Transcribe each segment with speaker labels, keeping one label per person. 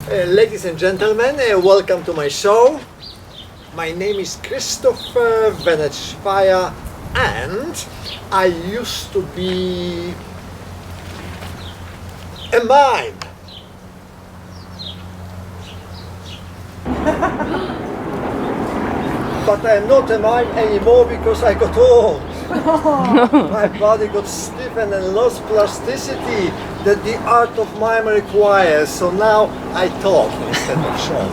Speaker 1: Ladies and gentlemen, welcome to my show. My name is Christopher Vened and I used to be a mime. But I'm not a mime anymore because I got old. My body got stiffened and lost plasticity that the art of mime requires. So now I talk instead of show.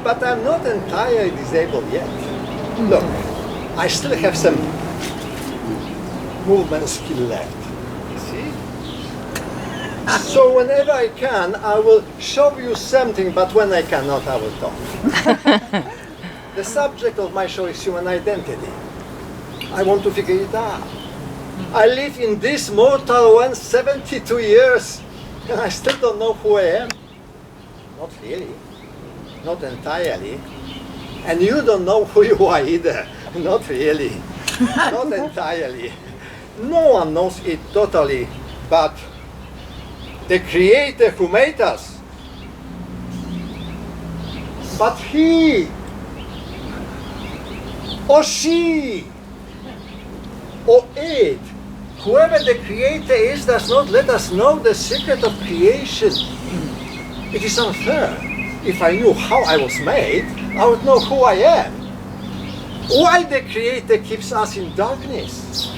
Speaker 1: But I'm not entirely disabled yet. Look, I still have some movement skill left. You see? So whenever I can, I will show you something, but when I cannot, I will talk. The subject of my show is human identity. I want to figure it out. I live in this mortal world 72 years, and I still don't know who I am. Not really. Not entirely. And you don't know who you are either. Not really. Not entirely. No one knows it totally, but the Creator who made us. But He or she or it, whoever the Creator is, does not let us know the secret of creation. It is unfair. If I knew how I was made, I would know who I am. Why the Creator keeps us in darkness?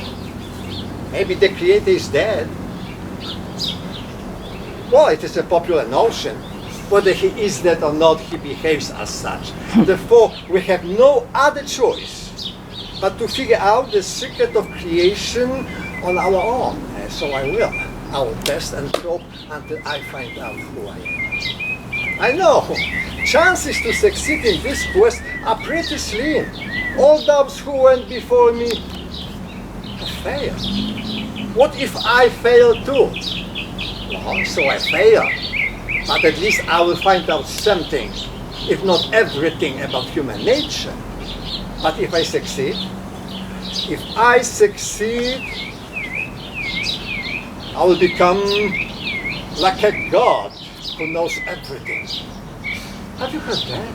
Speaker 1: Maybe the Creator is dead. Well, it is a popular notion. Whether he is dead or not, he behaves as such. Therefore, we have no other choice but to figure out the secret of creation on our own. So I will. I will test and probe until I find out who I am. I know, chances to succeed in this quest are pretty slim. All those who went before me have failed. What if I fail too? Well, so I fail. But at least I will find out something, if not everything, about human nature. But if I succeed, I will become like a god who knows everything. Have you heard that?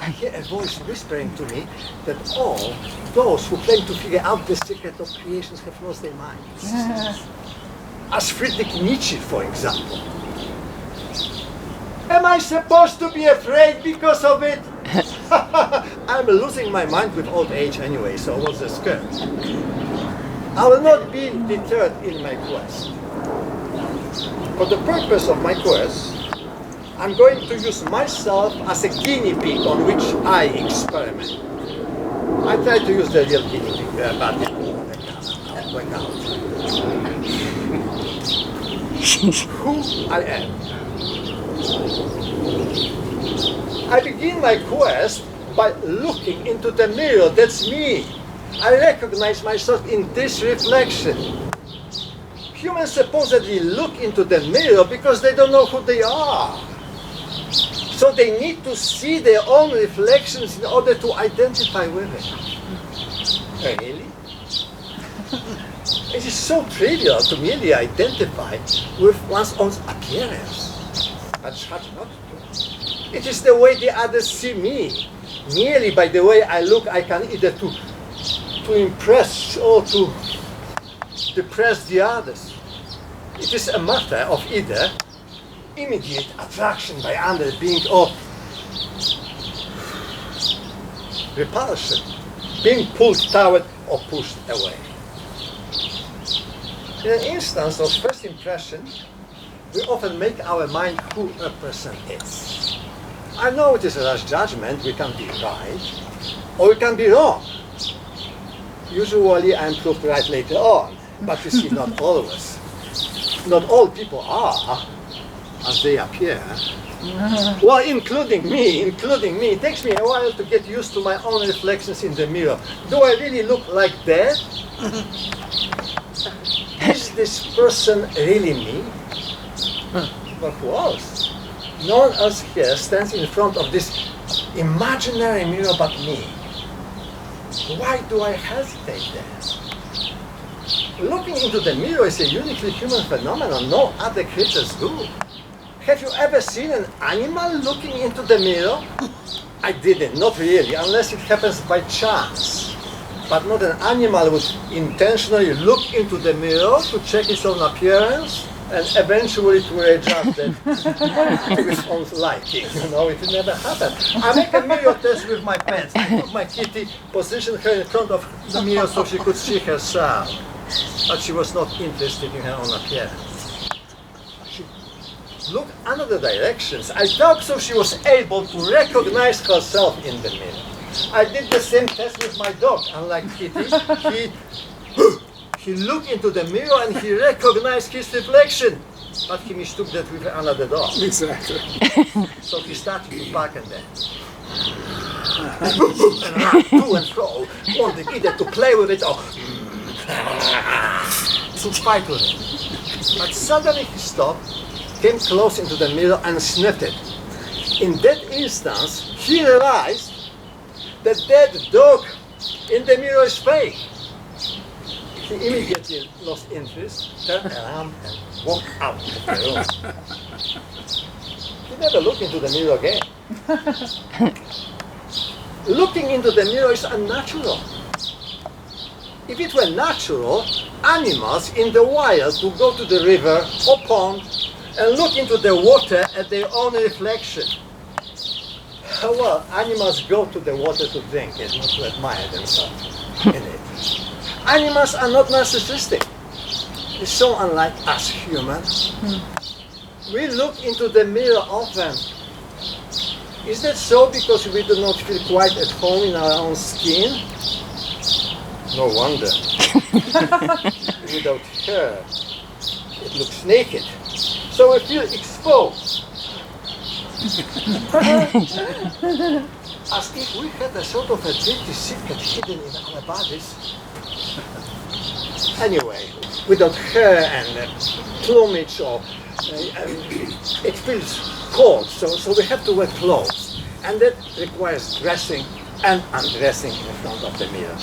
Speaker 1: I hear a voice whispering to me that all those who claim to figure out the secret of creation have lost their minds. As Friedrich Nietzsche, for example. Am I supposed to be afraid because of it? I'm losing my mind with old age anyway, so what's the skirt? I will not be deterred in my quest. For the purpose of my quest, I'm going to use myself as a guinea pig on which I experiment. I try to use the real guinea pig, but it went out. Who I am. I begin my quest by looking into the mirror. That's me. I recognize myself in this reflection. Humans supposedly look into the mirror because they don't know who they are. So they need to see their own reflections in order to identify with it. Really? It is so trivial to merely identify with one's own appearance. But such not to. It is the way the others see me. Merely by the way I look, I can either to impress or to depress the others. It is a matter of either immediate attraction by another being or repulsion, being pulled toward or pushed away. In an instance of first impression, we often make our mind who a person is. I know it is a rash judgment, we can be right, or we can be wrong. Usually I'm proved right later on, but you see, not always. Not all people are as they appear. Well, including me. It takes me a while to get used to my own reflections in the mirror. Do I really look like that? Is this person really me? But who else? No one else here stands in front of this imaginary mirror but me. Why do I hesitate then? Looking into the mirror is a uniquely human phenomenon. No other creatures do. Have you ever seen an animal looking into the mirror? I didn't, not really, unless it happens by chance. But not an animal would intentionally look into the mirror to check its own appearance and eventually to adjust that to its own liking. You know, it never happened. I make a mirror test with my pets. I took my kitty, positioned her in front of the mirror so she could see herself. But she was not interested in her own appearance. She looked another directions. I doubt so she was able to recognize herself in the mirror. I did the same test with my dog. Unlike Kitty, he looked into the mirror and he recognized his reflection. But he mistook that with another dog.
Speaker 2: Exactly.
Speaker 1: So he started to bark and dance. And run to and fro, wanted either to play with it or to fight with it. But suddenly he stopped, came close into the mirror and sniffed it. In that instance, he realized that dog in the mirror is fake. He immediately lost interest, turned around and walked out of the room. He never looked into the mirror again. Looking into the mirror is unnatural. If it were natural, animals in the wild would go to the river or pond and look into the water at their own reflection. Well, animals go to the water to drink it, not to admire themselves in it. Animals are not narcissistic. It's so unlike us humans. We look into the mirror often. Is that so because we do not feel quite at home in our own skin? No wonder. Without hair, it looks naked. So we feel exposed. As if we had a sort of a dirty secret hidden in our bodies. Anyway, without hair and plumage, or it feels cold, so we have to wear clothes, and that requires dressing and undressing in front of the mirror.